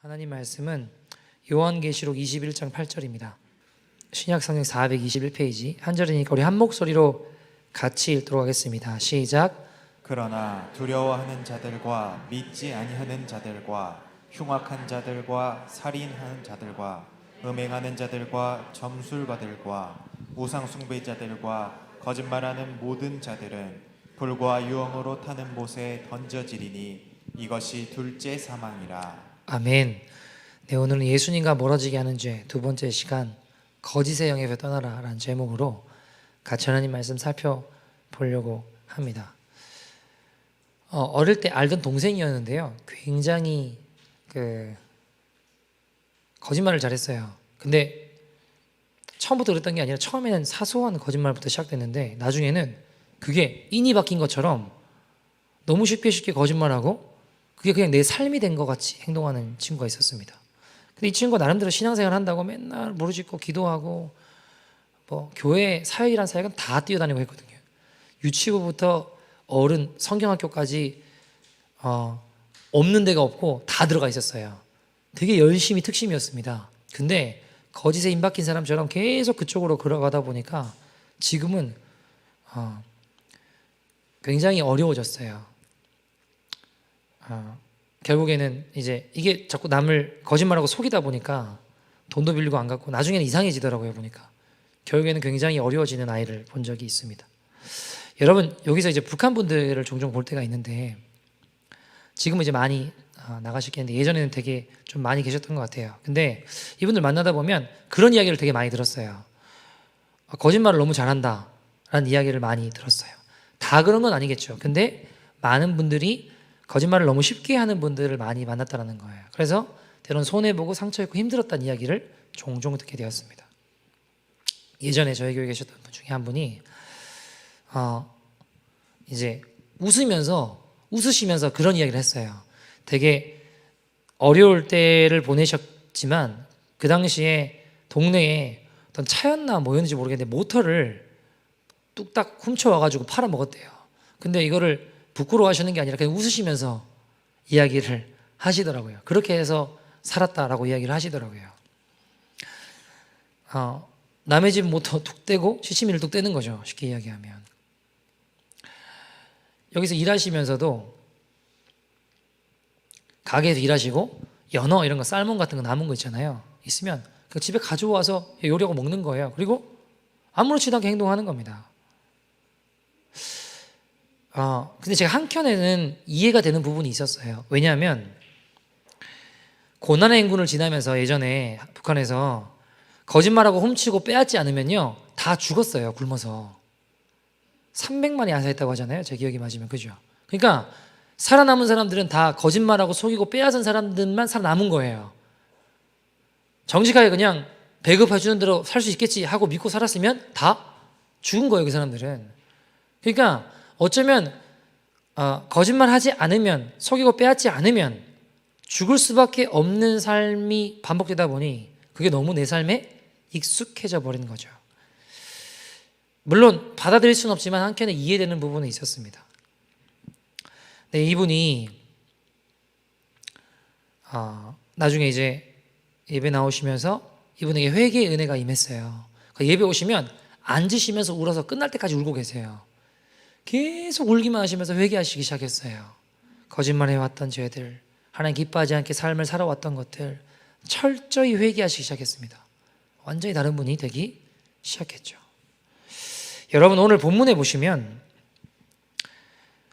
하나님 말씀은 요한계시록 21장 8절입니다. 신약성경 421페이지 한 절이니까 우리 한 목소리로 같이 읽도록 하겠습니다. 시작. 그러나 두려워하는 자들과 믿지 아니하는 자들과 흉악한 자들과 살인하는 자들과 음행하는 자들과 점술가들과 우상 숭배자들과 거짓말하는 모든 자들은 불과 유황으로 타는 못에 던져지리니 이것이 둘째 사망이라. 아멘. 네, 오늘은 예수님과 멀어지게 하는 죄 두 번째 시간 거짓의 영역에 떠나라 라는 제목으로 같이 하나님 말씀 살펴보려고 합니다. 어릴 때 알던 동생이었는데요, 굉장히 거짓말을 잘했어요. 근데 처음부터 그랬던 게 아니라 처음에는 사소한 거짓말부터 시작됐는데 나중에는 그게 인이 박힌 것처럼 너무 쉽게 거짓말하고 그게 그냥 내 삶이 된 것 같이 행동하는 친구가 있었습니다. 근데 이 친구가 나름대로 신앙생활 한다고 맨날 무릎 꿇고 기도하고 뭐 교회 사역이란 사역은 다 뛰어다니고 했거든요. 유치부부터 어른 성경학교까지 없는 데가 없고 다 들어가 있었어요. 되게 열심히 특심이었습니다. 근데 거짓에 임박힌 사람처럼 계속 그쪽으로 걸어가다 보니까 지금은 굉장히 어려워졌어요. 결국에는 이제 이게 자꾸 남을 거짓말하고 속이다 보니까 돈도 빌리고 안 갚고 나중에는 이상해지더라고요. 보니까 결국에는 굉장히 어려워지는 아이를 본 적이 있습니다. 여러분, 여기서 이제 북한 분들을 종종 볼 때가 있는데 지금은 이제 많이 나가셨겠는데 예전에는 되게 좀 많이 계셨던 것 같아요. 근데 이분들 만나다 보면 그런 이야기를 되게 많이 들었어요. 거짓말을 너무 잘한다 라는 이야기를 많이 들었어요. 다 그런 건 아니겠죠. 근데 많은 분들이 거짓말을 너무 쉽게 하는 분들을 많이 만났다는 거예요. 그래서 때론 손해보고 상처입고 힘들었다는 이야기를 종종 듣게 되었습니다. 예전에 저희 교회에 계셨던 분 중에 한 분이 이제 웃으시면서 그런 이야기를 했어요. 되게 어려울 때를 보내셨지만 그 당시에 동네에 어떤 차였나 뭐였는지 모르겠는데 모터를 뚝딱 훔쳐와가지고 팔아먹었대요. 근데 이거를 부끄러워하시는 게 아니라 그냥 웃으시면서 이야기를 하시더라고요. 그렇게 해서 살았다라고 이야기를 하시더라고요. 남의 집 모터 툭 떼고 시치미를 뚝 떼는 거죠. 쉽게 이야기하면. 여기서 일하시면서도 가게에서 일하시고 연어 이런 거 쌀몬 같은 거 남은 거 있잖아요. 있으면 그 집에 가져와서 요리하고 먹는 거예요. 그리고 아무렇지도 않게 행동하는 겁니다. 근데 제가 한켠에는 이해가 되는 부분이 있었어요. 왜냐하면 고난의 행군을 지나면서 예전에 북한에서 거짓말하고 훔치고 빼앗지 않으면요 다 죽었어요. 굶어서 300만이 안사했다고 하잖아요. 제 기억이 맞으면. 그죠? 그러니까 살아남은 사람들은 다 거짓말하고 속이고 빼앗은 사람들만 살아남은 거예요. 정직하게 그냥 배급해주는 대로 살 수 있겠지 하고 믿고 살았으면 다 죽은 거예요. 그 사람들은. 그러니까 어쩌면 거짓말하지 않으면, 속이고 빼앗지 않으면 죽을 수밖에 없는 삶이 반복되다 보니 그게 너무 내 삶에 익숙해져 버리는 거죠. 물론 받아들일 수는 없지만 한켠에 이해되는 부분은 있었습니다. 네, 이분이 나중에 이제 예배 나오시면서 이분에게 회개의 은혜가 임했어요. 그러니까 예배 오시면 앉으시면서 울어서 끝날 때까지 울고 계세요. 계속 울기만 하시면서 회개하시기 시작했어요. 거짓말해왔던 죄들, 하나님 기뻐하지 않게 삶을 살아왔던 것들 철저히 회개하시기 시작했습니다. 완전히 다른 분이 되기 시작했죠. 여러분, 오늘 본문에 보시면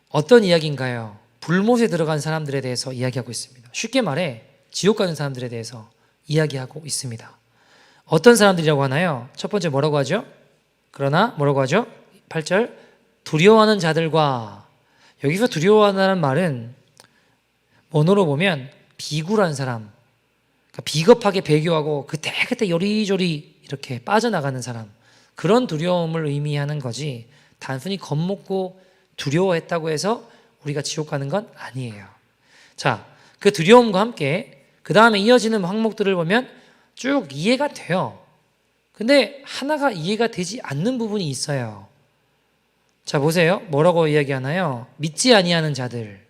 어떤 이야기인가요? 불못에 들어간 사람들에 대해서 이야기하고 있습니다. 쉽게 말해 지옥 가는 사람들에 대해서 이야기하고 있습니다. 어떤 사람들이라고 하나요? 첫 번째 뭐라고 하죠? 그러나 뭐라고 하죠? 8절 두려워하는 자들과, 여기서 두려워하는 말은 원어로 보면 비굴한 사람, 그러니까 비겁하게 배교하고 그때 요리조리 이렇게 빠져나가는 사람, 그런 두려움을 의미하는 거지 단순히 겁먹고 두려워했다고 해서 우리가 지옥 가는 건 아니에요. 자, 그 두려움과 함께 그 다음에 이어지는 항목들을 보면 쭉 이해가 돼요. 근데 하나가 이해가 되지 않는 부분이 있어요. 자, 보세요. 뭐라고 이야기하나요? 믿지 아니하는 자들.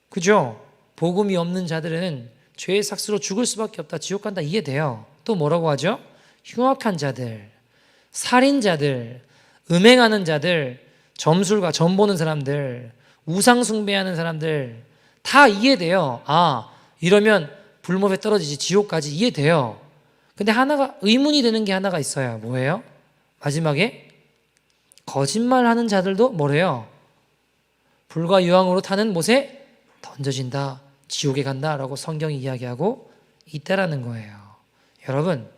그죠? 복음이 없는 자들은 죄의 삭스로 죽을 수밖에 없다. 지옥 간다. 이해돼요. 또 뭐라고 하죠? 흉악한 자들, 살인자들, 음행하는 자들, 점술가, 점 보는 사람들, 우상 숭배하는 사람들 다 이해돼요. 아, 이러면 불법에 떨어지지, 지옥까지 이해돼요. 근데 하나가 의문이 되는 게 하나가 있어요. 뭐예요? 마지막에 거짓말하는 자들도 뭐래요? 불과 유황으로 타는 못에 던져진다, 지옥에 간다라고 성경이 이야기하고 있다라는 거예요. 여러분,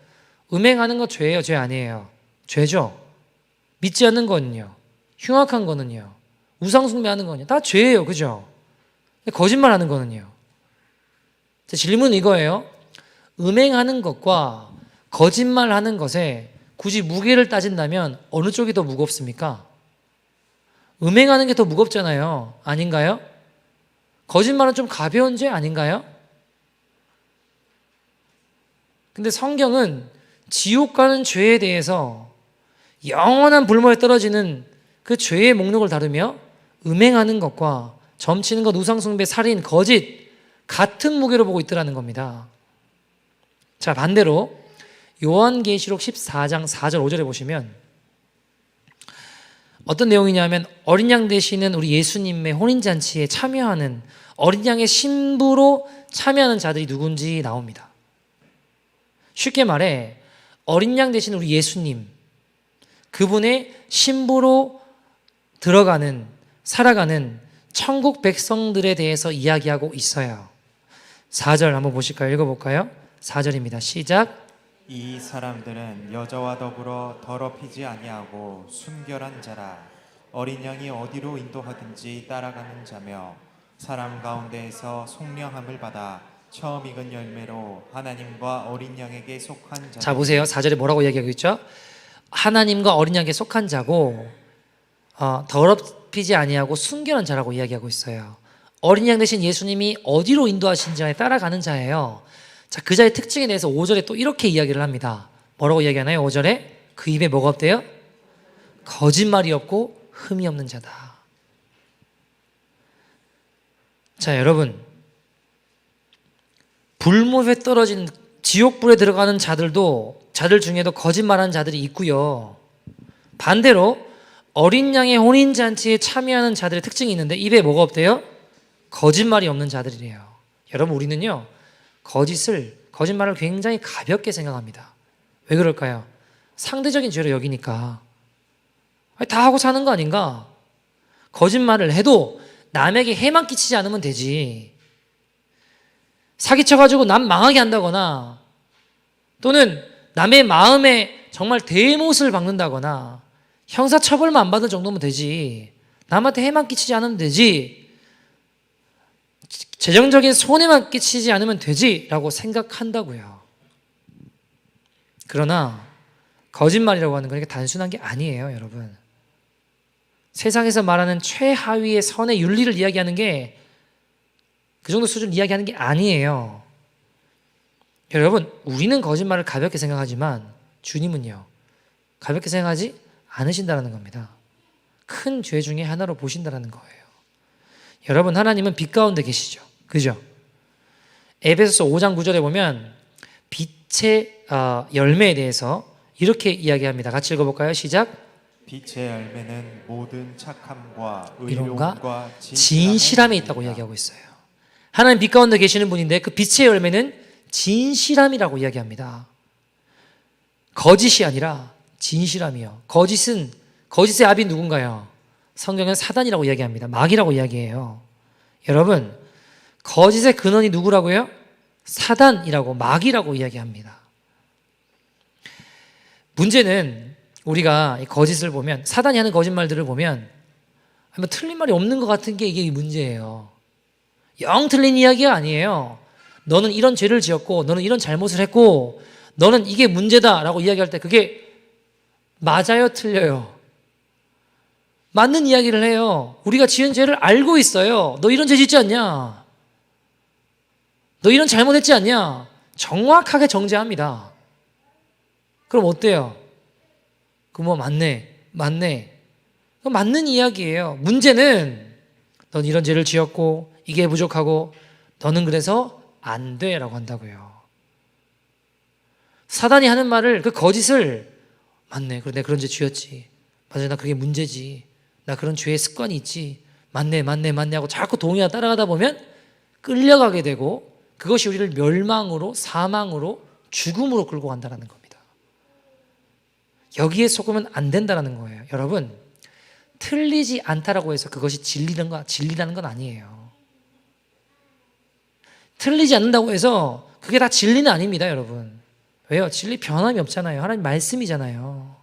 음행하는 거 죄예요, 죄 아니에요? 죄죠. 믿지 않는 거는요, 흉악한 거는요, 우상 숭배하는 거는요, 다 죄예요, 그죠? 근데 거짓말하는 거는요. 제 질문은 이거예요. 음행하는 것과 거짓말하는 것에 굳이 무게를 따진다면 어느 쪽이 더 무겁습니까? 음행하는 게 더 무겁잖아요. 아닌가요? 거짓말은 좀 가벼운 죄 아닌가요? 근데 성경은 지옥 가는 죄에 대해서 영원한 불모에 떨어지는 그 죄의 목록을 다루며 음행하는 것과 점치는 것, 우상숭배, 살인, 거짓 같은 무게로 보고 있더라는 겁니다. 자, 반대로 요한계시록 14장 4절 5절에 보시면 어떤 내용이냐면 어린 양 되시는 우리 예수님의 혼인잔치에 참여하는 어린 양의 신부로 참여하는 자들이 누군지 나옵니다. 쉽게 말해 어린 양 되시는 우리 예수님, 그분의 신부로 들어가는, 살아가는 천국 백성들에 대해서 이야기하고 있어요. 4절 한번 보실까요? 읽어볼까요? 4절입니다. 시작. 이 사람들은 여자와 더불어 더럽히지 아니하고 순결한 자라. 어린 양이 어디로 인도하든지 따라가는 자며 사람 가운데에서 속량함을 받아 처음 익은 열매로 하나님과 어린 양에게 속한 자. 자, 보세요. 4절에 뭐라고 이야기하고 있죠? 하나님과 어린 양에게 속한 자고 더럽히지 아니하고 순결한 자라고 이야기하고 있어요. 어린 양 대신 예수님이 어디로 인도하신 자에 따라가는 자예요. 자, 그 자의 특징에 대해서 5절에 또 이렇게 이야기를 합니다. 뭐라고 이야기하나요? 5절에 그 입에 뭐가 없대요? 거짓말이 없고 흠이 없는 자다. 자, 여러분, 불못에 떨어진 지옥불에 들어가는 자들 중에도 거짓말하는 자들이 있고요. 반대로 어린 양의 혼인잔치에 참여하는 자들의 특징이 있는데 입에 뭐가 없대요? 거짓말이 없는 자들이래요. 여러분, 우리는요 거짓말을 굉장히 가볍게 생각합니다. 왜 그럴까요? 상대적인 죄로 여기니까. 다 하고 사는 거 아닌가? 거짓말을 해도 남에게 해만 끼치지 않으면 되지. 사기쳐가지고 남 망하게 한다거나 또는 남의 마음에 정말 대못을 박는다거나 형사처벌만 안 받을 정도면 되지. 남한테 해만 끼치지 않으면 되지. 재정적인 손해만 끼치지 않으면 되지라고 생각한다고요. 그러나 거짓말이라고 하는 건 이렇게 단순한 게 아니에요, 여러분. 세상에서 말하는 최하위의 선의 윤리를 이야기하는 게 그 정도 수준 이야기하는 게 아니에요. 여러분, 우리는 거짓말을 가볍게 생각하지만 주님은요, 가볍게 생각하지 않으신다는 겁니다. 큰 죄 중에 하나로 보신다는 거예요. 여러분, 하나님은 빛 가운데 계시죠. 그죠? 에베소서 5장 9절에 보면 빛의 열매에 대해서 이렇게 이야기합니다. 같이 읽어볼까요? 시작. 빛의 열매는 모든 착함과 의로움과 의로움과 진실함에 있다고 이야기하고 있어요. 하나님 빛 가운데 계시는 분인데 그 빛의 열매는 진실함이라고 이야기합니다. 거짓이 아니라 진실함이요. 거짓의 압이 누군가요? 성경은 사단이라고 이야기합니다. 마귀라고 이야기해요. 여러분, 거짓의 근원이 누구라고요? 사단이라고, 마귀라고 이야기합니다. 문제는 우리가 이 거짓을 보면, 사단이 하는 거짓말들을 보면 틀린 말이 없는 것 같은 게 이게 문제예요. 영 틀린 이야기가 아니에요. 너는 이런 죄를 지었고 너는 이런 잘못을 했고 너는 이게 문제다라고 이야기할 때 그게 맞아요, 틀려요? 맞는 이야기를 해요. 우리가 지은 죄를 알고 있어요. 너 이런 죄 짓지 않냐? 너 이런 잘못했지 않냐? 정확하게 정죄합니다. 그럼 어때요? 그럼 맞네. 그럼 맞는 이야기예요. 문제는 넌 이런 죄를 지었고 이게 부족하고 너는 그래서 안 돼라고 한다고요. 사단이 하는 말을, 그 거짓을, 맞네, 그래 내가 그런 죄 지었지, 맞아 나 그게 문제지, 나 그런 죄의 습관이 있지, 맞네 하고 자꾸 동의하고 따라가다 보면 끌려가게 되고, 그것이 우리를 멸망으로, 사망으로, 죽음으로 끌고 간다는 겁니다. 여기에 속으면 안 된다는 거예요. 여러분, 틀리지 않다라고 해서 그것이 진리라는 건 아니에요. 틀리지 않는다고 해서 그게 다 진리는 아닙니다, 여러분. 왜요? 진리 변함이 없잖아요. 하나님 말씀이잖아요.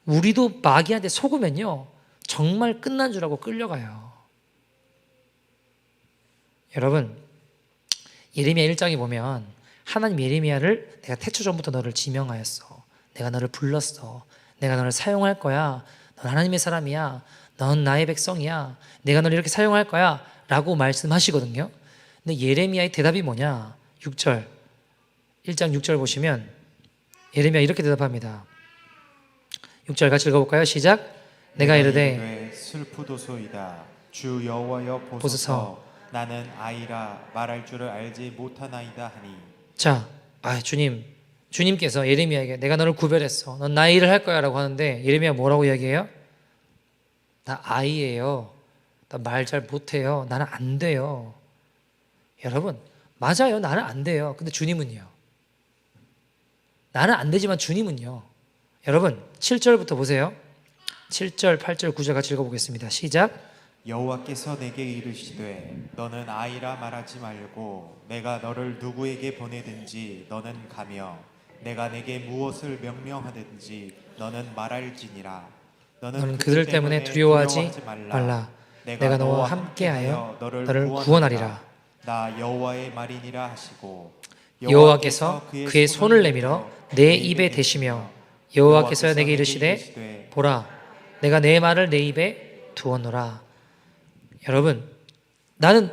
우리도 마귀한테 속으면요, 정말 끝난 줄 알고 끌려가요. 여러분, 예레미야 1장에 보면 하나님 예레미야를 내가 태초 전부터 너를 지명하였어. 내가 너를 불렀어. 내가 너를 사용할 거야. 넌 하나님의 사람이야. 넌 나의 백성이야. 내가 너를 이렇게 사용할 거야 라고 말씀하시거든요. 근데 예레미야의 대답이 뭐냐? 6절, 1장 6절 보시면 예레미야 이렇게 대답합니다. 6절 같이 읽어볼까요? 시작. 내가 이르되 슬프도소이다. 주 여호와여 보소서. 나는 아이라 말할 줄을 알지 못하나이다 하니. 자, 주님께서 예레미야에게 내가 너를 구별했어. 넌 나의 일을 할 거야 라고 하는데 예레미야 뭐라고 이야기해요? 나 아이예요. 나 말 잘 못해요. 나는 안 돼요. 여러분, 맞아요. 나는 안 돼요. 근데 주님은요? 나는 안 되지만 주님은요? 여러분, 7절부터 보세요. 7절, 8절, 9절 같이 읽어보겠습니다. 시작. 여호와께서 내게 이르시되 너는 아이라 말하지 말고 내가 너를 누구에게 보내든지 너는 가며 내가 내게 무엇을 명령하든지 너는 말할지니라. 너는 그들 때문에 두려워하지 말라. 내가 너와 함께하여 너를 구원하리라. 나 여호와의 말이니라 하시고 여호와께서 그의 손을 내밀어 내 입에 대시며 여호와께서 내게 이르시되 보라, 내가 내 말을 내 입에 두었노라. 여러분, 나는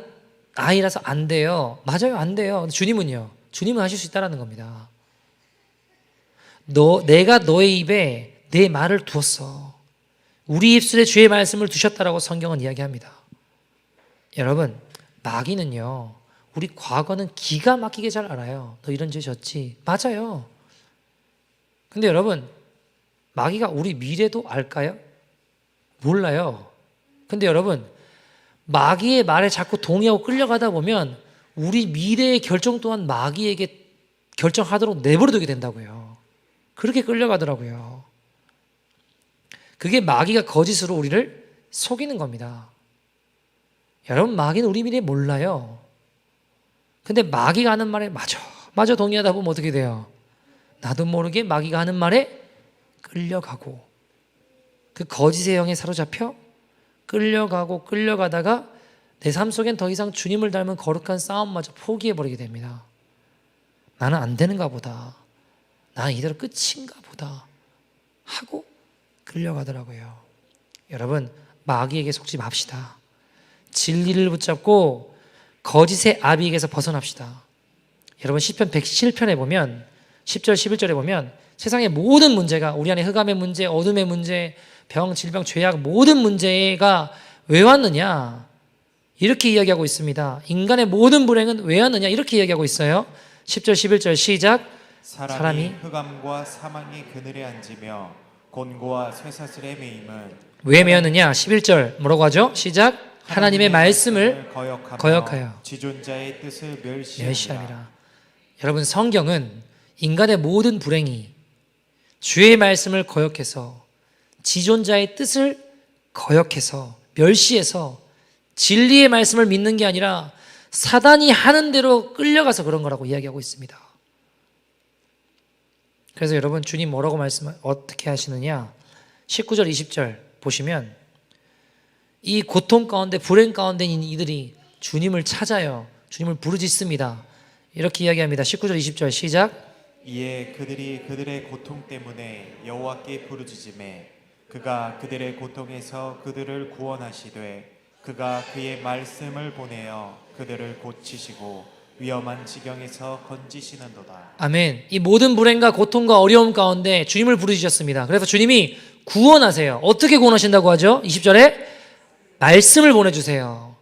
아이라서 안 돼요. 맞아요, 안 돼요. 주님은요? 주님은 하실 수 있다는 겁니다. 내가 너의 입에 내 말을 두었어. 우리 입술에 주의 말씀을 두셨다라고 성경은 이야기합니다. 여러분, 마귀는요, 우리 과거는 기가 막히게 잘 알아요. 너 이런 죄 졌지. 맞아요. 근데 여러분, 마귀가 우리 미래도 알까요? 몰라요. 근데 여러분, 마귀의 말에 자꾸 동의하고 끌려가다 보면 우리 미래의 결정 또한 마귀에게 결정하도록 내버려두게 된다고요. 그렇게 끌려가더라고요. 그게 마귀가 거짓으로 우리를 속이는 겁니다. 여러분, 마귀는 우리 미래 몰라요. 근데 마귀가 하는 말에 맞아 동의하다 보면 어떻게 돼요? 나도 모르게 마귀가 하는 말에 끌려가고, 그 거짓의 영에 사로잡혀 끌려가다가 내 삶 속엔 더 이상 주님을 닮은 거룩한 싸움마저 포기해버리게 됩니다. 나는 안 되는가 보다. 나는 이대로 끝인가 보다 하고 끌려가더라고요. 여러분, 마귀에게 속지 맙시다. 진리를 붙잡고 거짓의 아비에게서 벗어납시다. 여러분, 시편 107편에 보면 10절 11절에 보면 세상의 모든 문제가, 우리 안에 흑암의 문제, 어둠의 문제, 병, 질병, 죄악, 모든 문제가 왜 왔느냐 이렇게 이야기하고 있습니다. 인간의 모든 불행은 왜 왔느냐 이렇게 이야기하고 있어요. 10절 11절 시작. 사람이 흑암과 사망의 그늘에 앉으며 곤고와 쇠사슬에 매임은 왜 매였느냐? 11절 뭐라고 하죠? 시작. 하나님의 말씀을 거역하여 지존자의 뜻을 멸시함이라. 여러분, 성경은 인간의 모든 불행이 주의 말씀을 거역해서, 지존자의 뜻을 거역해서, 멸시해서 진리의 말씀을 믿는 게 아니라 사단이 하는 대로 끌려가서 그런 거라고 이야기하고 있습니다. 그래서 여러분, 주님 뭐라고 어떻게 하시느냐? 19절 20절 보시면 이 고통 가운데, 불행 가운데 있는 이들이 주님을 찾아요. 주님을 부르짖습니다. 이렇게 이야기합니다. 19절 20절 시작. 이에 그들이 그들의 고통 때문에 여호와께 부르짖음에 그가 그들의 고통에서 그들을 구원하시되 그가 그의 말씀을 보내어 그들을 고치시고 위험한 지경에서 건지시는도다. 아멘. 이 모든 불행과 고통과 어려움 가운데 주님을 부르짖었습니다. 그래서 주님이 구원하세요. 어떻게 구원하신다고 하죠? 20절에 말씀을 보내주세요.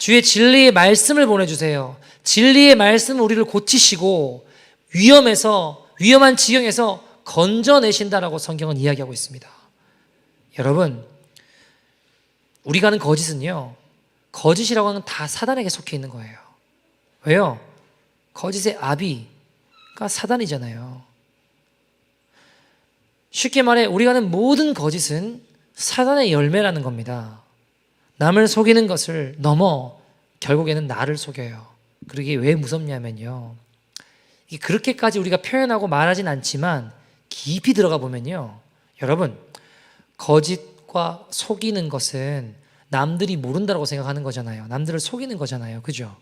주의 진리의 말씀을 보내주세요. 진리의 말씀은 우리를 고치시고 위험한 지경에서 건져내신다라고 성경은 이야기하고 있습니다. 여러분, 우리가 하는 거짓은요, 거짓이라고 하는 건 다 사단에게 속해 있는 거예요. 왜요? 거짓의 아비가 사단이잖아요. 쉽게 말해 우리가 하는 모든 거짓은 사단의 열매라는 겁니다. 남을 속이는 것을 넘어 결국에는 나를 속여요. 그러게 왜 무섭냐면요, 그렇게까지 우리가 표현하고 말하진 않지만 깊이 들어가 보면요, 여러분, 거짓과 속이는 것은 남들이 모른다고 생각하는 거잖아요. 남들을 속이는 거잖아요. 그죠?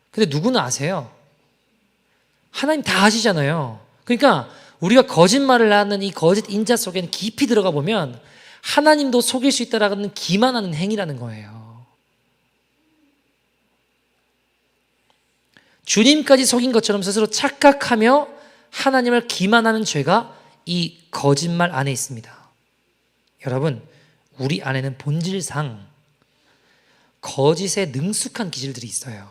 근데 누구는 아세요? 하나님 다 아시잖아요. 그러니까 우리가 거짓말을 하는 이 거짓 인자 속에는 깊이 들어가 보면 하나님도 속일 수 있다라는 기만하는 행위라는 거예요. 주님까지 속인 것처럼 스스로 착각하며 하나님을 기만하는 죄가 이 거짓말 안에 있습니다. 여러분, 우리 안에는 본질상 거짓에 능숙한 기질들이 있어요.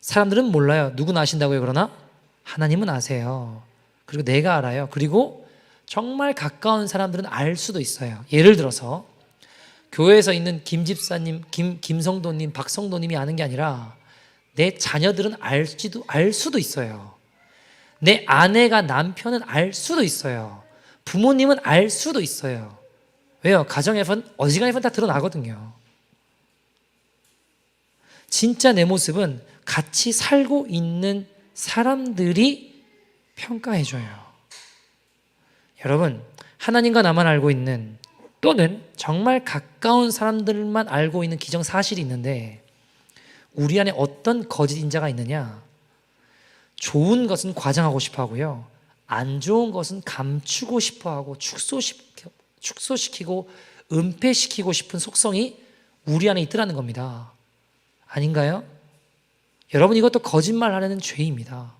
사람들은 몰라요. 누구는 아신다고요? 그러나 하나님은 아세요. 그리고 내가 알아요. 그리고 정말 가까운 사람들은 알 수도 있어요. 예를 들어서 교회에서 있는 김 집사님, 김성도님, 박성도님이 아는 게 아니라 내 자녀들은 알 수도 있어요. 내 아내가 남편은 알 수도 있어요. 부모님은 알 수도 있어요. 왜요? 가정에선 어지간하면 다 드러나거든요. 진짜 내 모습은 같이 살고 있는 사람들이 평가해줘요. 여러분, 하나님과 나만 알고 있는, 또는 정말 가까운 사람들만 알고 있는 기정사실이 있는데 우리 안에 어떤 거짓 인자가 있느냐? 좋은 것은 과장하고 싶어 하고요, 안 좋은 것은 감추고 싶어 하고 축소시키고 은폐시키고 싶은 속성이 우리 안에 있더라는 겁니다. 아닌가요? 여러분, 이것도 거짓말하려는 죄입니다.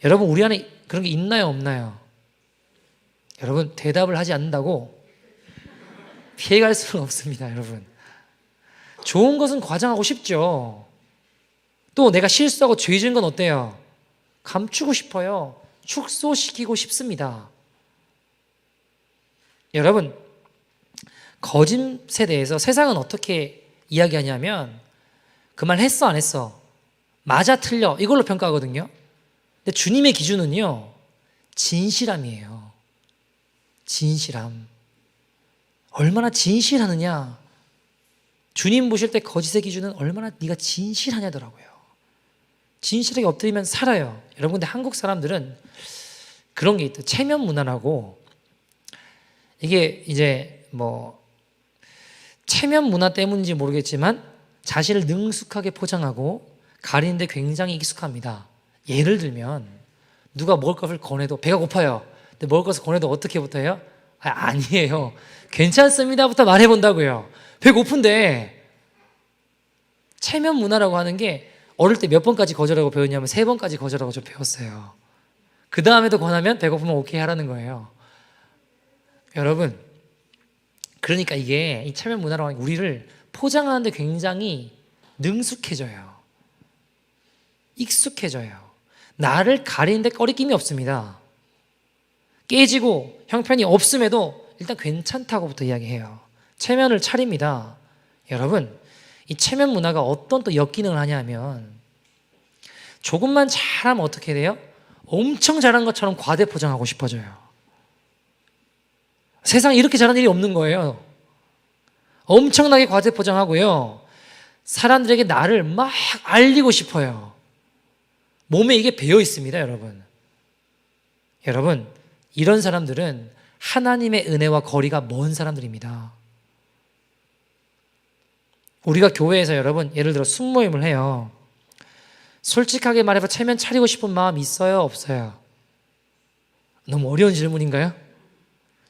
여러분, 우리 안에 그런 게 있나요, 없나요? 여러분, 대답을 하지 않는다고 피해갈 수는 없습니다. 여러분, 좋은 것은 과장하고 싶죠. 또 내가 실수하고 죄 지은 건 어때요? 감추고 싶어요. 축소시키고 싶습니다. 여러분, 거짓에 대해서 세상은 어떻게 이야기하냐면 그 말 했어 안 했어, 맞아 틀려, 이걸로 평가하거든요. 근데 주님의 기준은요, 진실함이에요. 진실함. 얼마나 진실하느냐. 주님 보실 때 거짓의 기준은 얼마나 네가 진실하냐더라고요. 진실하게 엎드리면 살아요. 여러분, 근데 한국 사람들은 그런 게 있다. 체면 문화라고. 이게 이제 체면 문화 때문인지 모르겠지만 자신을 능숙하게 포장하고 가리는데 굉장히 익숙합니다. 예를 들면 누가 먹을 것을 권해도 배가 고파요. 근데 먹을 것을 권해도 어떻게부터 해요? 아니에요. 괜찮습니다부터 말해본다고요. 배고픈데. 체면 문화라고 하는 게 어릴 때 몇 번까지 거절하고 배웠냐면 3번까지 거절하고 저 배웠어요. 그 다음에도 권하면 배고프면 오케이 하라는 거예요. 여러분, 그러니까 이게 이 체면 문화라고 하는 게 우리를 포장하는데 굉장히 능숙해져요. 익숙해져요. 나를 가리는데 꺼리낌이 없습니다. 깨지고 형편이 없음에도 일단 괜찮다고부터 이야기해요. 체면을 차립니다. 여러분, 이 체면 문화가 어떤 또 역기능을 하냐면 조금만 잘하면 어떻게 돼요? 엄청 잘한 것처럼 과대 포장하고 싶어져요. 세상에 이렇게 잘한 일이 없는 거예요. 엄청나게 과대 포장하고요, 사람들에게 나를 막 알리고 싶어요. 몸에 이게 배어 있습니다. 여러분, 이런 사람들은 하나님의 은혜와 거리가 먼 사람들입니다. 우리가 교회에서 여러분, 예를 들어 숙모임을 해요. 솔직하게 말해서 체면 차리고 싶은 마음 있어요, 없어요? 너무 어려운 질문인가요?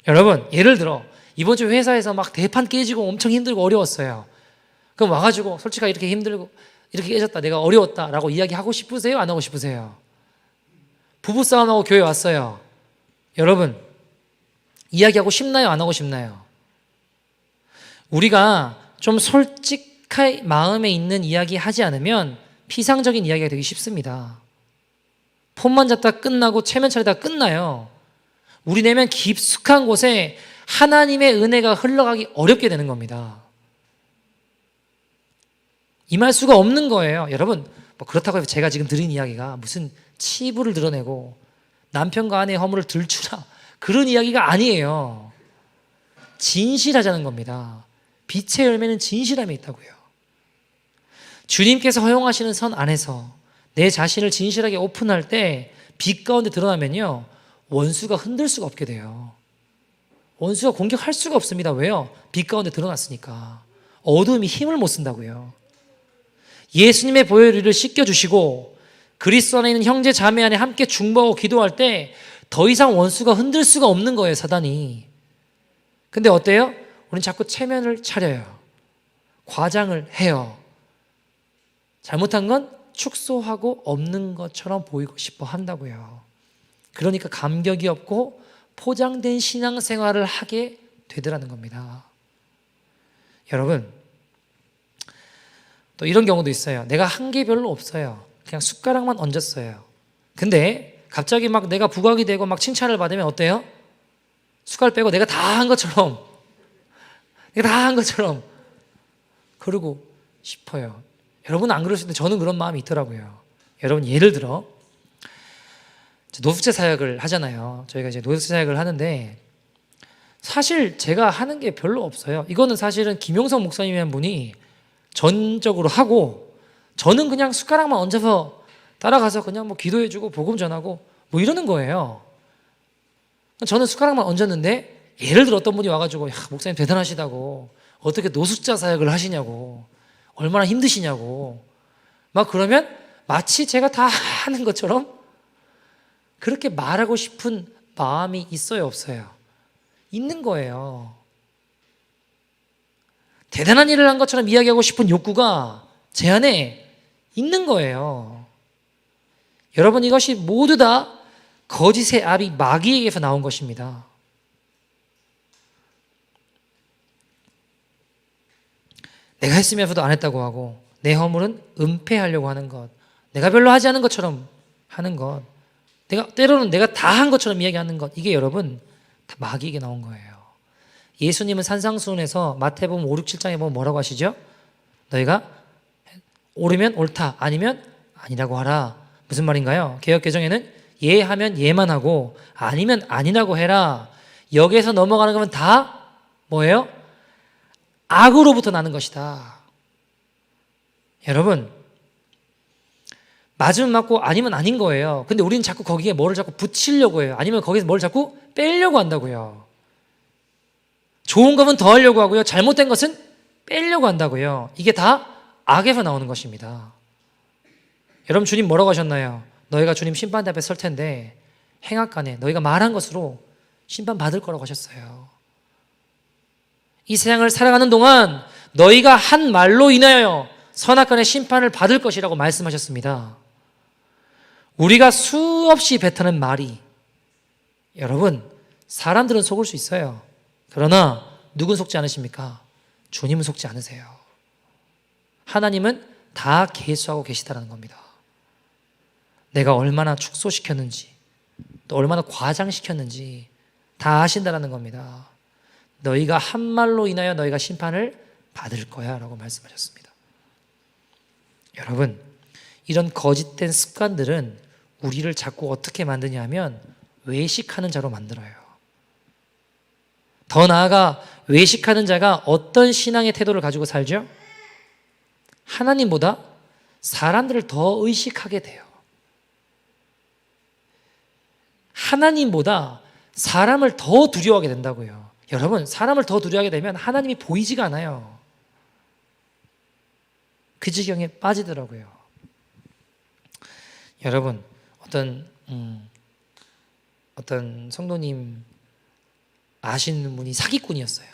여러분, 예를 들어 이번 주 회사에서 막 대판 깨지고 엄청 힘들고 어려웠어요. 그럼 와가지고 솔직하게 이렇게 힘들고 이렇게 깨졌다, 내가 어려웠다 라고 이야기하고 싶으세요? 안 하고 싶으세요? 부부싸움하고 교회 왔어요. 여러분, 이야기하고 싶나요? 안 하고 싶나요? 우리가 좀 솔직한 마음에 있는 이야기 하지 않으면 피상적인 이야기가 되기 쉽습니다. 폰만 잡다 끝나고 체면 차리다 끝나요. 우리 내면 깊숙한 곳에 하나님의 은혜가 흘러가기 어렵게 되는 겁니다. 임할 수가 없는 거예요. 여러분, 뭐 그렇다고 해서 제가 지금 드린 이야기가 무슨 치부를 드러내고 남편과 아내의 허물을 들추라 그런 이야기가 아니에요. 진실하자는 겁니다. 빛의 열매는 진실함에 있다고요. 주님께서 허용하시는 선 안에서 내 자신을 진실하게 오픈할 때 빛 가운데 드러나면요, 원수가 흔들 수가 없게 돼요. 원수가 공격할 수가 없습니다. 왜요? 빛 가운데 드러났으니까. 어둠이 힘을 못 쓴다고요. 예수님의 보혈을 씻겨주시고 그리스도 안에 있는 형제 자매 안에 함께 중보하고 기도할 때 더 이상 원수가 흔들 수가 없는 거예요, 사단이. 근데 어때요? 우리는 자꾸 체면을 차려요. 과장을 해요. 잘못한 건 축소하고 없는 것처럼 보이고 싶어 한다고요. 그러니까 감격이 없고 포장된 신앙생활을 하게 되더라는 겁니다. 여러분, 또 이런 경우도 있어요. 내가 한 게 별로 없어요. 그냥 숟가락만 얹었어요. 근데 갑자기 막 내가 부각이 되고 막 칭찬을 받으면 어때요? 숟가락 빼고 내가 다 한 것처럼 그러고 싶어요. 여러분은 안 그러실 텐데 저는 그런 마음이 있더라고요. 여러분, 예를 들어 노숙자 사역을 하잖아요. 저희가 이제 노숙자 사역을 하는데 사실 제가 하는 게 별로 없어요. 이거는 사실은 김용성 목사님이라는 분이 전적으로 하고 저는 그냥 숟가락만 얹어서 따라가서 그냥 뭐 기도해주고 복음 전하고 뭐 이러는 거예요. 저는 숟가락만 얹었는데 예를 들어 어떤 분이 와가지고 야, 목사님 대단하시다고 어떻게 노숙자 사역을 하시냐고 얼마나 힘드시냐고 막 그러면 마치 제가 다 하는 것처럼 그렇게 말하고 싶은 마음이 있어요, 없어요? 있는 거예요. 대단한 일을 한 것처럼 이야기하고 싶은 욕구가 제 안에 있는 거예요. 여러분, 이것이 모두 다 거짓의 압이 마귀에게서 나온 것입니다. 내가 했으면서도 안 했다고 하고 내 허물은 은폐하려고 하는 것, 내가 별로 하지 않은 것처럼 하는 것, 때로는 내가 다 한 것처럼 이야기하는 것, 이게 여러분 다 마귀에게 나온 거예요. 예수님은 산상수훈에서 마태복음 5, 6, 7장에 보면 뭐라고 하시죠? 너희가 옳으면 옳다, 아니면 아니라고 하라. 무슨 말인가요? 개역개정에는 예 하면 예만 하고 아니면 아니라고 해라. 여기에서 넘어가는 거면 다 뭐예요? 악으로부터 나는 것이다. 여러분, 맞으면 맞고 아니면 아닌 거예요. 근데 우리는 자꾸 거기에 뭐를 자꾸 붙이려고 해요. 아니면 거기서 뭘 자꾸 빼려고 한다고요. 좋은 거면 더 하려고 하고요. 잘못된 것은 빼려고 한다고요. 이게 다 악에서 나오는 것입니다. 여러분, 주님 뭐라고 하셨나요? 너희가 주님 심판대 앞에 설 텐데 행악간에 너희가 말한 것으로 심판받을 거라고 하셨어요. 이 세상을 살아가는 동안 너희가 한 말로 인하여 선악간의 심판을 받을 것이라고 말씀하셨습니다. 우리가 수없이 뱉어낸 말이, 여러분, 사람들은 속을 수 있어요. 그러나 누군 속지 않으십니까? 주님은 속지 않으세요. 하나님은 다 계수하고 계시다는 겁니다. 내가 얼마나 축소시켰는지 또 얼마나 과장시켰는지 다 아신다는 겁니다. 너희가 한 말로 인하여 너희가 심판을 받을 거야 라고 말씀하셨습니다. 여러분, 이런 거짓된 습관들은 우리를 자꾸 어떻게 만드냐 하면 외식하는 자로 만들어요. 더 나아가 외식하는 자가 어떤 신앙의 태도를 가지고 살죠? 하나님보다 사람들을 더 의식하게 돼요. 하나님보다 사람을 더 두려워하게 된다고요. 여러분, 사람을 더 두려워하게 되면 하나님이 보이지가 않아요. 그 지경에 빠지더라고요. 여러분, 어떤 성도님 아시는 분이 사기꾼이었어요.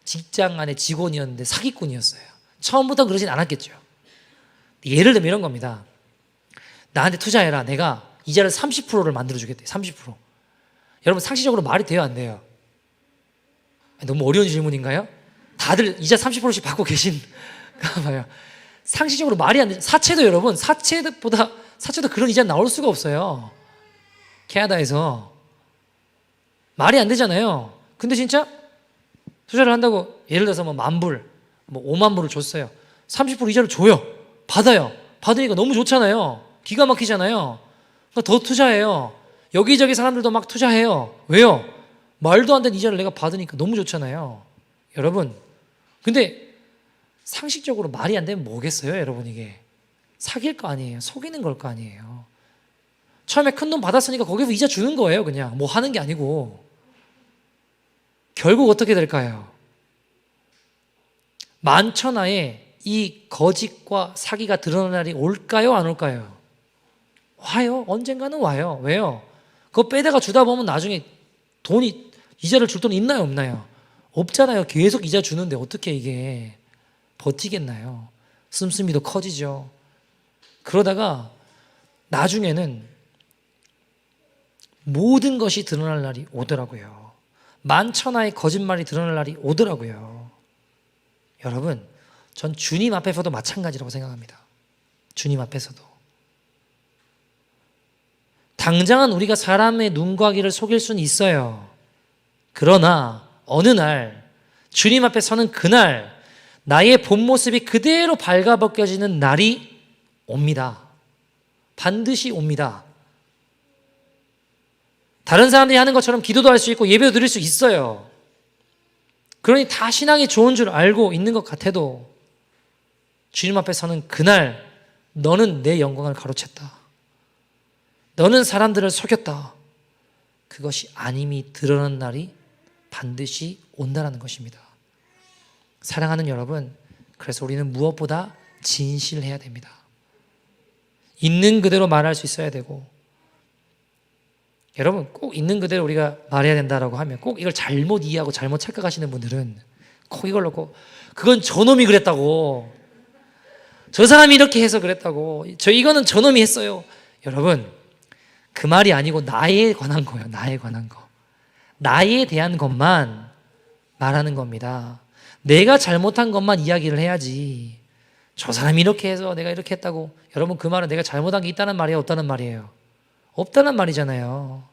직장 안에 직원이었는데 사기꾼이었어요. 처음부터 그러진 않았겠죠. 예를 들면 이런 겁니다. 나한테 투자해라. 내가 이자를 30%를 만들어주겠대. 30%. 여러분, 상식적으로 말이 돼요, 안 돼요? 너무 어려운 질문인가요? 다들 이자 30%씩 받고 계신가 봐요. 상식적으로 말이 안 되죠. 사채도 여러분, 사채도 그런 이자 나올 수가 없어요. 캐나다에서. 말이 안 되잖아요. 근데 진짜 투자를 한다고 예를 들어서 뭐 10,000불, 뭐 50,000불을 줬어요. 30% 이자를 줘요. 받아요. 받으니까 너무 좋잖아요. 기가 막히잖아요. 그러니까 더 투자해요. 여기저기 사람들도 막 투자해요. 왜요? 말도 안 되는 이자를 내가 받으니까 너무 좋잖아요. 여러분, 근데 상식적으로 말이 안 되면 뭐겠어요, 여러분? 이게 사귈 거 아니에요. 속이는 걸 거 아니에요. 처음에 큰 돈 받았으니까 거기서 이자 주는 거예요. 그냥 뭐 하는 게 아니고. 결국 어떻게 될까요? 만천하에 이 거짓과 사기가 드러날 날이 올까요, 안 올까요? 와요. 언젠가는 와요. 왜요? 그거 빼다가 주다 보면 나중에 이자를 줄 돈 있나요, 없나요? 없잖아요. 계속 이자 주는데 어떻게 이게 버티겠나요? 씀씀이도 커지죠. 그러다가 나중에는 모든 것이 드러날 날이 오더라고요. 만천하의 거짓말이 드러날 날이 오더라고요. 여러분, 전 주님 앞에서도 마찬가지라고 생각합니다. 주님 앞에서도. 당장은 우리가 사람의 눈과 귀를 속일 수는 있어요. 그러나 어느 날 주님 앞에 서는 그날 나의 본 모습이 그대로 발가벗겨지는 날이 옵니다. 반드시 옵니다. 다른 사람들이 하는 것처럼 기도도 할 수 있고 예배도 드릴 수 있어요. 그러니 다 신앙이 좋은 줄 알고 있는 것 같아도 주님 앞에 서는 그날 너는 내 영광을 가로챘다. 너는 사람들을 속였다. 그것이 아님이 드러나는 날이 반드시 온다라는 것입니다. 사랑하는 여러분, 그래서 우리는 무엇보다 진실해야 됩니다. 있는 그대로 말할 수 있어야 되고, 여러분 꼭 있는 그대로 우리가 말해야 된다라고 하면 꼭 이걸 잘못 이해하고 잘못 착각하시는 분들은 꼭 이걸 놓고 그건 저놈이 그랬다고, 저 사람이 이렇게 해서 그랬다고, 이거는 저놈이 했어요. 여러분, 그 말이 아니고 나에 관한 거예요. 나에 관한 거. 나에 대한 것만 말하는 겁니다. 내가 잘못한 것만 이야기를 해야지. 저 사람이 이렇게 해서 내가 이렇게 했다고. 여러분, 그 말은 내가 잘못한 게 있다는 말이에요, 없다는 말이에요? 없다는 말이잖아요.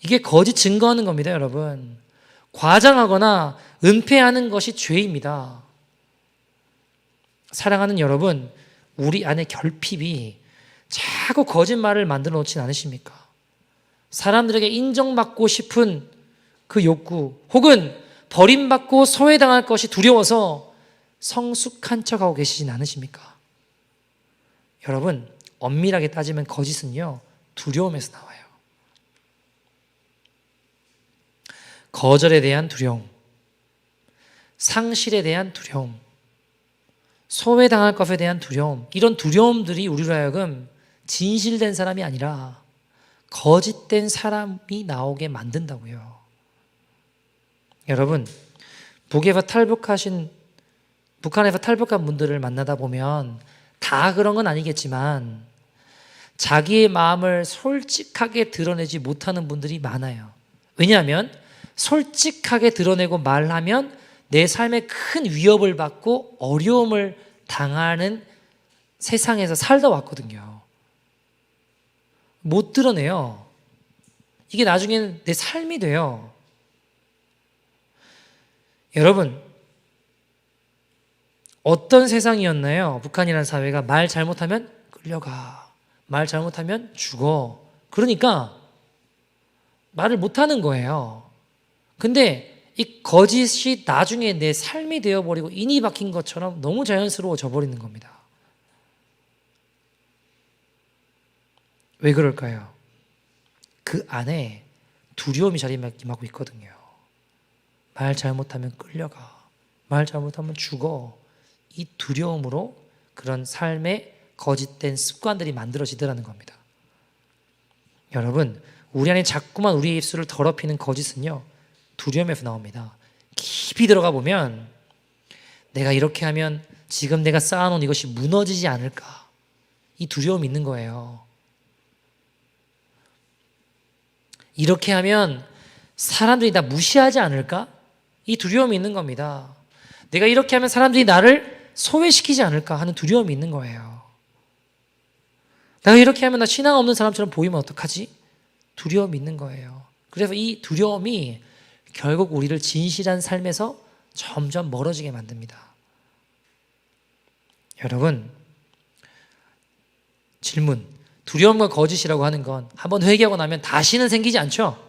이게 거짓 증거하는 겁니다, 여러분. 과장하거나 은폐하는 것이 죄입니다. 사랑하는 여러분, 우리 안에 결핍이 자꾸 거짓말을 만들어 놓진 않으십니까? 사람들에게 인정받고 싶은 그 욕구, 혹은 버림받고 소외당할 것이 두려워서 성숙한 척하고 계시진 않으십니까? 여러분, 엄밀하게 따지면 거짓은요, 두려움에서 나와요. 거절에 대한 두려움, 상실에 대한 두려움, 소외당할 것에 대한 두려움, 이런 두려움들이 우리로 하여금 진실된 사람이 아니라 거짓된 사람이 나오게 만든다고요. 여러분, 북한에서 탈북한 분들을 만나다 보면 다 그런 건 아니겠지만 자기의 마음을 솔직하게 드러내지 못하는 분들이 많아요. 왜냐하면 솔직하게 드러내고 말하면 내 삶에 큰 위협을 받고 어려움을 당하는 세상에서 살다 왔거든요. 못 드러내요. 이게 나중에는 내 삶이 돼요. 여러분, 어떤 세상이었나요? 북한이라는 사회가 말 잘못하면 끌려가, 말 잘못하면 죽어. 그러니까 말을 못하는 거예요. 근데 이 거짓이 나중에 내 삶이 되어버리고 인이 박힌 것처럼 너무 자연스러워져 버리는 겁니다. 왜 그럴까요? 그 안에 두려움이 자리매김하고 있거든요. 말 잘못하면 끌려가, 말 잘못하면 죽어. 이 두려움으로 그런 삶의 거짓된 습관들이 만들어지더라는 겁니다. 여러분, 우리 안에 자꾸만 우리의 입술을 더럽히는 거짓은요, 두려움에서 나옵니다. 깊이 들어가 보면 내가 이렇게 하면 지금 내가 쌓아놓은 이것이 무너지지 않을까, 이 두려움이 있는 거예요. 이렇게 하면 사람들이 나 무시하지 않을까? 이 두려움이 있는 겁니다. 내가 이렇게 하면 사람들이 나를 소외시키지 않을까 하는 두려움이 있는 거예요. 내가 이렇게 하면 나 신앙 없는 사람처럼 보이면 어떡하지? 두려움이 있는 거예요. 그래서 이 두려움이 결국 우리를 진실한 삶에서 점점 멀어지게 만듭니다. 여러분, 질문. 두려움과 거짓이라고 하는 건 한번 회개하고 나면 다시는 생기지 않죠?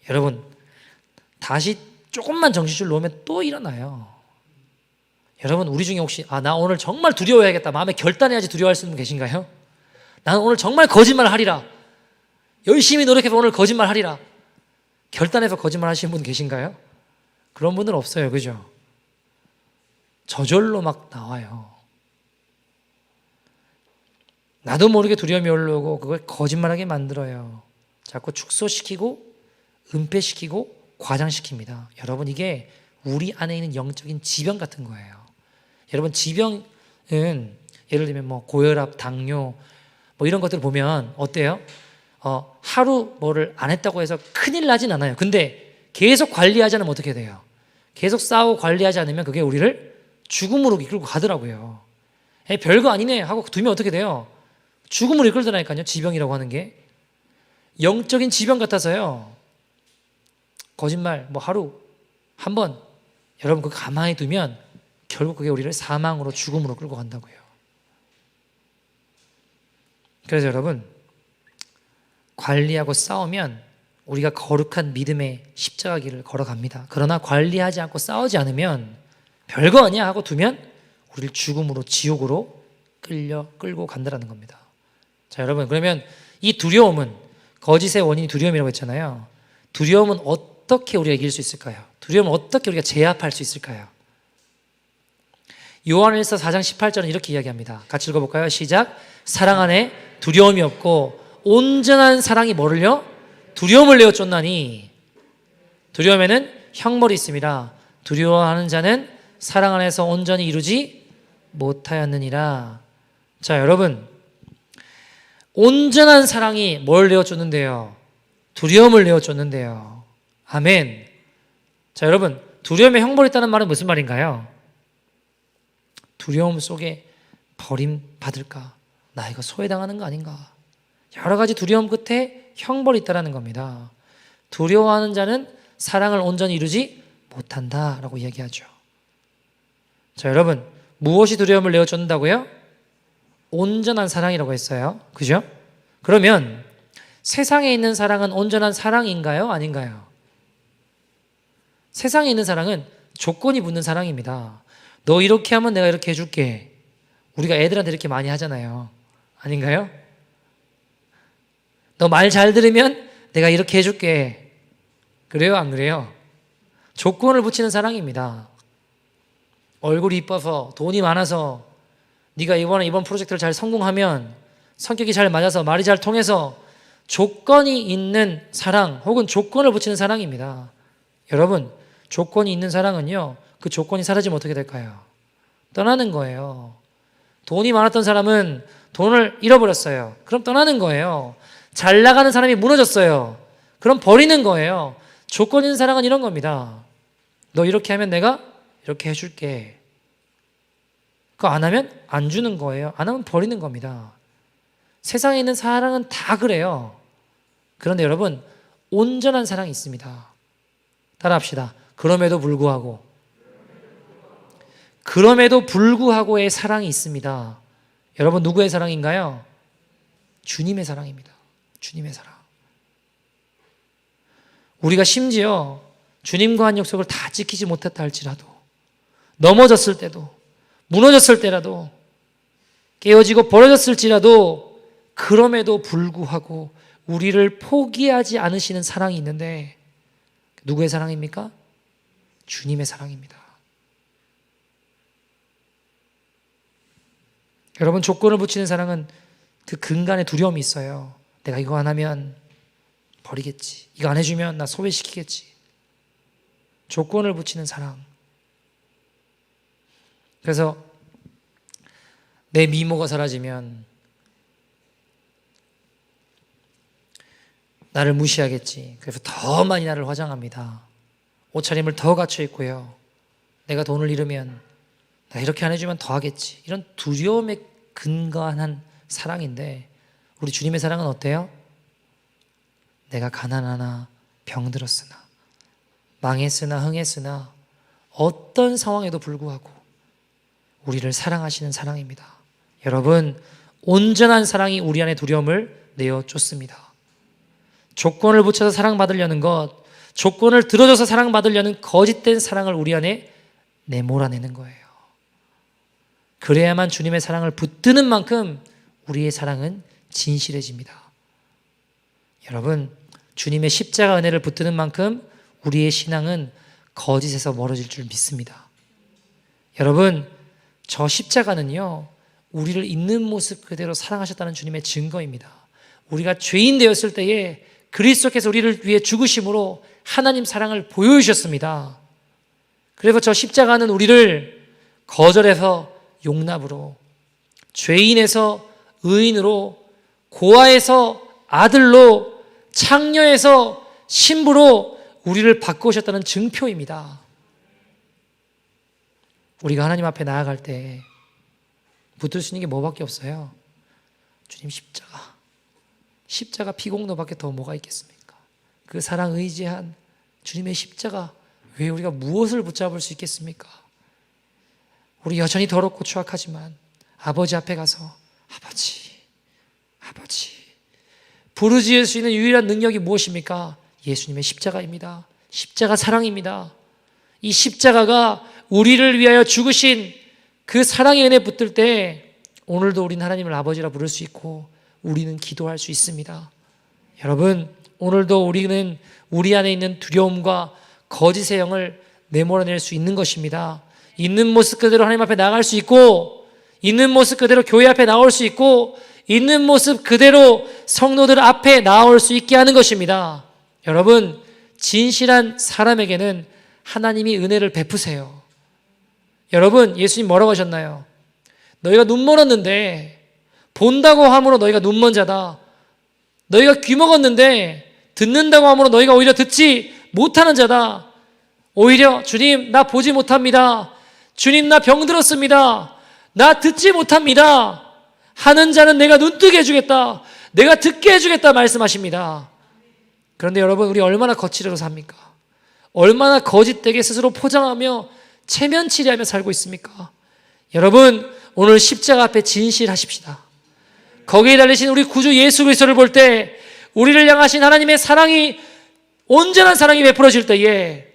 여러분, 다시 조금만 정신줄 놓으면 또 일어나요. 여러분, 우리 중에 혹시 나 오늘 정말 두려워해야겠다, 마음에 결단해야지 두려워할 수 있는 분 계신가요? 나는 오늘 정말 거짓말을 하리라, 열심히 노력해서 오늘 거짓말 하리라, 결단해서 거짓말 하시는 분 계신가요? 그런 분은 없어요. 그죠? 저절로 막 나와요. 나도 모르게 두려움이 올라오고 그걸 거짓말하게 만들어요. 자꾸 축소시키고 은폐시키고 과장시킵니다. 여러분, 이게 우리 안에 있는 영적인 지병 같은 거예요. 여러분, 지병은 예를 들면 뭐 고혈압, 당뇨 뭐 이런 것들을 보면 어때요? 하루 뭐를 안 했다고 해서 큰일 나진 않아요. 근데 계속 관리하지 않으면 어떻게 돼요? 계속 싸우고 관리하지 않으면 그게 우리를 죽음으로 이끌고 가더라고요. 별거 아니네 하고 두면 어떻게 돼요? 죽음으로 이끌더라니까요. 지병이라고 하는 게 영적인 지병 같아서요. 거짓말 뭐 하루 한 번 여러분 그거 가만히 두면 결국 그게 우리를 사망으로 죽음으로 끌고 간다고요. 그래서 여러분, 관리하고 싸우면 우리가 거룩한 믿음의 십자가 길을 걸어갑니다. 그러나 관리하지 않고 싸우지 않으면 별거 아니야 하고 두면 우리를 죽음으로, 지옥으로 끌고 간다는 겁니다. 자, 여러분, 그러면 이 두려움은, 거짓의 원인이 두려움이라고 했잖아요. 두려움은 어떻게 우리가 이길 수 있을까요? 두려움은 어떻게 우리가 제압할 수 있을까요? 요한일서 4장 18절은 이렇게 이야기합니다. 같이 읽어볼까요? 시작. 사랑 안에 두려움이 없고 온전한 사랑이 뭐를요? 두려움을 내어 쫓나니 두려움에는 형벌이 있습니다. 두려워하는 자는 사랑 안에서 온전히 이루지 못하였느니라. 자, 여러분, 온전한 사랑이 뭘 내어 쫓는데요? 두려움을 내어 쫓는데요. 아멘. 자, 여러분, 두려움에 형벌이 있다는 말은 무슨 말인가요? 두려움 속에 버림받을까? 나 이거 소외당하는 거 아닌가? 여러 가지 두려움 끝에 형벌이 있다는 겁니다. 두려워하는 자는 사랑을 온전히 이루지 못한다라고 이야기하죠. 자, 여러분, 무엇이 두려움을 내어 쫓는다고요? 온전한 사랑이라고 했어요. 그죠? 그러면 세상에 있는 사랑은 온전한 사랑인가요? 아닌가요? 세상에 있는 사랑은 조건이 붙는 사랑입니다. 너 이렇게 하면 내가 이렇게 해줄게. 우리가 애들한테 이렇게 많이 하잖아요. 아닌가요? 너 말 잘 들으면 내가 이렇게 해줄게. 그래요? 안 그래요? 조건을 붙이는 사랑입니다. 얼굴이 이뻐서 돈이 많아서 네가 이번 프로젝트를 잘 성공하면 성격이 잘 맞아서 말이 잘 통해서 조건이 있는 사랑 혹은 조건을 붙이는 사랑입니다. 여러분, 조건이 있는 사랑은요, 그 조건이 사라지면 어떻게 될까요? 떠나는 거예요. 돈이 많았던 사람은 돈을 잃어버렸어요. 그럼 떠나는 거예요. 잘 나가는 사람이 무너졌어요. 그럼 버리는 거예요. 조건 있는 사랑은 이런 겁니다. 너 이렇게 하면 내가 이렇게 해줄게. 그거 안 하면 안 주는 거예요. 안 하면 버리는 겁니다. 세상에 있는 사랑은 다 그래요. 그런데 여러분, 온전한 사랑이 있습니다. 따라합시다. 그럼에도 불구하고의 사랑이 있습니다. 여러분, 누구의 사랑인가요? 주님의 사랑입니다. 주님의 사랑. 우리가 심지어 주님과 한 약속을 다 지키지 못했다 할지라도, 넘어졌을 때도, 무너졌을 때라도, 깨어지고 버려졌을지라도, 그럼에도 불구하고 우리를 포기하지 않으시는 사랑이 있는데, 누구의 사랑입니까? 주님의 사랑입니다. 여러분, 조건을 붙이는 사랑은 그 근간에 두려움이 있어요. 내가 이거 안 하면 버리겠지. 이거 안 해주면 나 소외시키겠지. 조건을 붙이는 사랑. 그래서 내 미모가 사라지면 나를 무시하겠지. 그래서 더 많이 나를 화장합니다. 옷차림을 더 갖춰 입고요. 내가 돈을 잃으면 나 이렇게 안 해주면 더 하겠지. 이런 두려움에 근거한 사랑인데 우리 주님의 사랑은 어때요? 내가 가난하나 병들었으나 망했으나 흥했으나 어떤 상황에도 불구하고 우리를 사랑하시는 사랑입니다. 여러분, 온전한 사랑이 우리 안에 두려움을 내어쫓습니다. 조건을 붙여서 사랑받으려는 것, 조건을 들어줘서 사랑받으려는 거짓된 사랑을 우리 안에 내몰아내는 거예요. 그래야만 주님의 사랑을 붙드는 만큼 우리의 사랑은 진실해집니다. 여러분, 주님의 십자가 은혜를 붙드는 만큼 우리의 신앙은 거짓에서 멀어질 줄 믿습니다. 여러분, 저 십자가는요, 우리를 있는 모습 그대로 사랑하셨다는 주님의 증거입니다. 우리가 죄인 되었을 때에 그리스도께서 우리를 위해 죽으심으로 하나님 사랑을 보여주셨습니다. 그래서 저 십자가는 우리를 거절해서 용납으로, 죄인에서 의인으로, 고아에서 아들로, 창녀에서 신부로 우리를 바꾸셨다는 증표입니다. 우리가 하나님 앞에 나아갈 때 붙들 수 있는 게 뭐밖에 없어요? 주님 십자가 피공로밖에 더 뭐가 있겠습니까? 그 사랑 의지한 주님의 십자가 왜 우리가 무엇을 붙잡을 수 있겠습니까? 우리 여전히 더럽고 추악하지만 아버지 앞에 가서 아버지 부르짖을 수 있는 유일한 능력이 무엇입니까? 예수님의 십자가입니다. 십자가 사랑입니다. 이 십자가가 우리를 위하여 죽으신 그 사랑의 은혜 붙들 때 오늘도 우리는 하나님을 아버지라 부를 수 있고 우리는 기도할 수 있습니다. 여러분, 오늘도 우리는 우리 안에 있는 두려움과 거짓의 영을 내몰아낼 수 있는 것입니다. 있는 모습 그대로 하나님 앞에 나갈 수 있고, 있는 모습 그대로 교회 앞에 나올 수 있고, 있는 모습 그대로 성도들 앞에 나올 수 있게 하는 것입니다. 여러분, 진실한 사람에게는 하나님이 은혜를 베푸세요. 여러분, 예수님 뭐라고 하셨나요? 너희가 눈 멀었는데 본다고 함으로 너희가 눈먼 자다. 너희가 귀 먹었는데 듣는다고 함으로 너희가 오히려 듣지 못하는 자다. 오히려 주님 나 보지 못합니다. 주님 나 병들었습니다. 나 듣지 못합니다. 하는 자는 내가 눈뜨게 해주겠다. 내가 듣게 해주겠다 말씀하십니다. 그런데 여러분, 우리 얼마나 거칠어서 삽니까? 얼마나 거짓되게 스스로 포장하며 체면치레하며 살고 있습니까? 여러분, 오늘 십자가 앞에 진실하십시다. 거기에 달리신 우리 구주 예수 그리스도를 볼 때 우리를 향하신 하나님의 사랑이, 온전한 사랑이 베풀어질 때에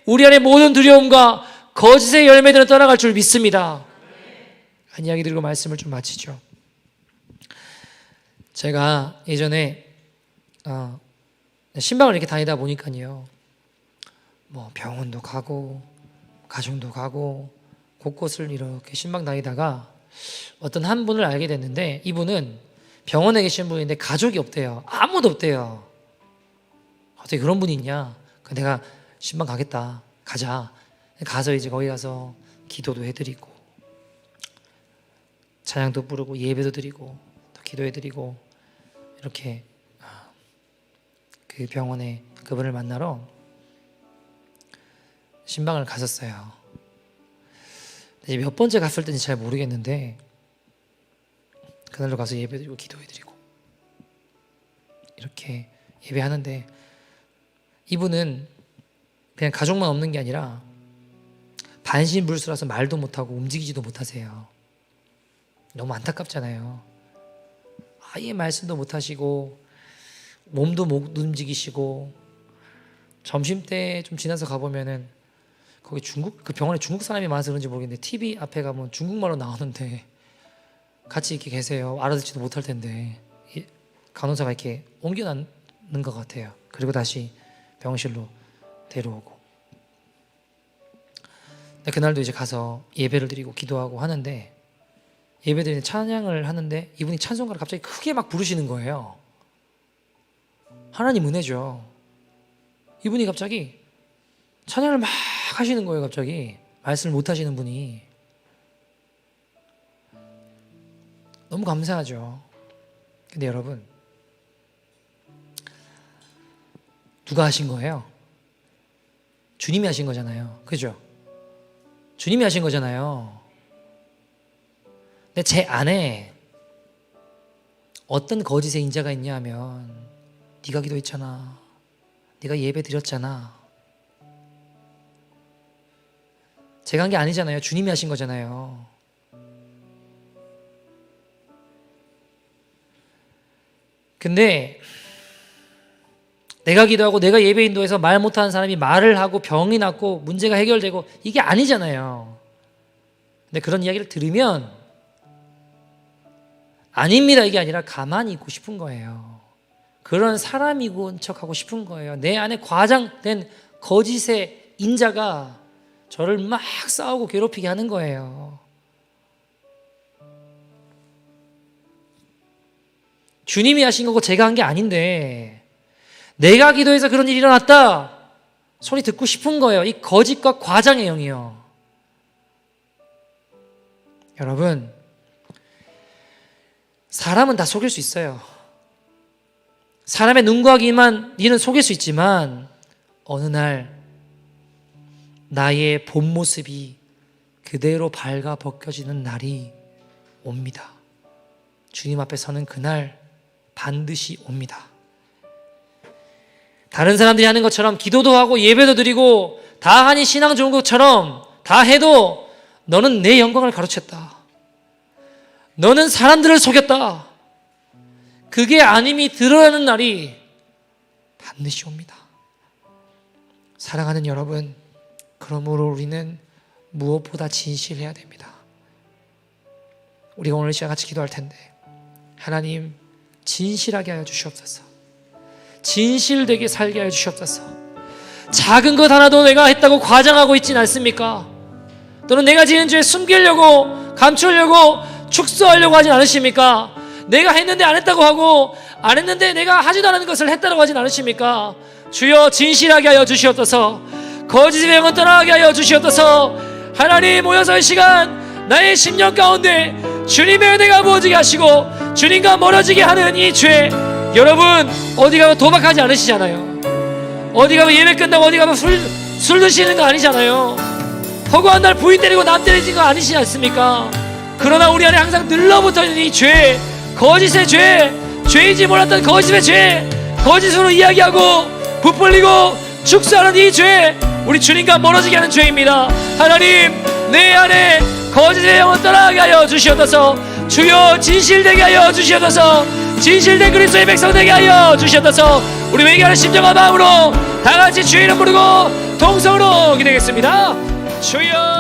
우리 안에 모든 두려움과 거짓의 열매들은 떠나갈 줄 믿습니다. 한 이야기 드리고 말씀을 좀 마치죠. 제가 예전에 신방을 이렇게 다니다 보니까요, 뭐 병원도 가고 가정도 가고 곳곳을 이렇게 신방 다니다가 어떤 한 분을 알게 됐는데, 이분은 병원에 계신 분인데 가족이 없대요. 아무도 없대요. 어떻게 그런 분이 있냐? 내가 신방 가겠다. 가자. 가서 이제 거기 가서 기도도 해드리고 찬양도 부르고 예배도 드리고 또 기도해드리고 이렇게 그 병원에 그분을 만나러 신방을 갔었어요. 이제 몇 번째 갔을 때인지 잘 모르겠는데 그날로 가서 예배드리고 기도해드리고 이렇게 예배하는데, 이분은 그냥 가족만 없는 게 아니라 반신불수라서 말도 못하고 움직이지도 못하세요. 너무 안타깝잖아요. 아예 말씀도 못하시고 몸도 못 움직이시고, 점심때 좀 지나서 가보면은 거기 그 병원에 중국 사람이 많아서 그런지 모르겠는데 TV 앞에 가면 중국말로 나오는데 같이 이렇게 계세요. 알아듣지도 못할 텐데 간호사가 이렇게 옮겨놓는 것 같아요. 그리고 다시 병실로 데려오고. 그날도 이제 가서 예배를 드리고 기도하고 하는데, 예배 드리는 찬양을 하는데 이분이 찬송가를 갑자기 크게 막 부르시는 거예요. 하나님 은혜죠. 이분이 갑자기 찬양을 막 하시는 거예요. 갑자기 말씀을 못 하시는 분이. 너무 감사하죠. 근데 여러분, 누가 하신 거예요? 주님이 하신 거잖아요. 그죠? 주님이 하신 거잖아요. 근데 제 안에 어떤 거짓의 인자가 있냐 하면 네가 기도했잖아. 네가 예배 드렸잖아. 제가 한 게 아니잖아요. 주님이 하신 거잖아요. 근데 내가 기도하고 내가 예배 인도해서 말 못하는 사람이 말을 하고 병이 낫고 문제가 해결되고 이게 아니잖아요. 근데 그런 이야기를 들으면 아닙니다 이게 아니라 가만히 있고 싶은 거예요. 그런 사람이고 척하고 싶은 거예요. 내 안에 과장된 거짓의 인자가 저를 막 싸우고 괴롭히게 하는 거예요. 주님이 하신 거고 제가 한 게 아닌데 내가 기도해서 그런 일이 일어났다 소리 듣고 싶은 거예요. 이 거짓과 과장의 영이요. 여러분, 사람은 다 속일 수 있어요. 사람의 눈과 귀만 니는 속일 수 있지만 어느 날 나의 본 모습이 그대로 밝아 벗겨지는 날이 옵니다. 주님 앞에 서는 그날 반드시 옵니다. 다른 사람들이 하는 것처럼 기도도 하고 예배도 드리고 다 하니 신앙 좋은 것처럼 다 해도 너는 내 영광을 가로챘다. 너는 사람들을 속였다. 그게 아님이 드러나는 날이 반드시 옵니다. 사랑하는 여러분, 그러므로 우리는 무엇보다 진실해야 됩니다. 우리가 오늘 시간 같이 기도할 텐데 하나님 진실하게 하여 주시옵소서. 진실되게 살게 하여 주시옵소서. 작은 것 하나도 내가 했다고 과장하고 있진 않습니까? 또는 내가 지은 죄 숨기려고 감추려고 축소하려고 하진 않으십니까? 내가 했는데 안 했다고 하고 안 했는데 내가 하지도 않은 것을 했다고 하진 않으십니까? 주여 진실하게 하여 주시옵소서. 거짓의 영은 떠나게 하여 주시옵소서. 하나님 모여서 이 시간 나의 심령 가운데 주님의 은혜가 부어지게 하시고 주님과 멀어지게 하는 이 죄, 여러분 어디 가면 도박하지 않으시잖아요. 어디 가면 예배 끝나고 어디 가면 술 드시는 거 아니잖아요. 허구한 날 부인 때리고 남 때리는 거 아니시지 않습니까? 그러나 우리 안에 항상 늘러붙어있는 이 죄, 거짓의 죄, 죄인지 몰랐던 거짓의 죄, 거짓으로 이야기하고 부풀리고 축소하는 이 죄, 우리 주님과 멀어지게 하는 죄입니다. 하나님 내 안에 거짓의 영은 떠나게 하여 주시옵소서. 주여 진실되게 하여 주시옵소서. 진실된 그리스도의 백성 되게 하여 주시옵소서. 우리 회개하는 심정과 마음으로 다같이 주의 이름 부르고 동성으로 기도하겠습니다. 주여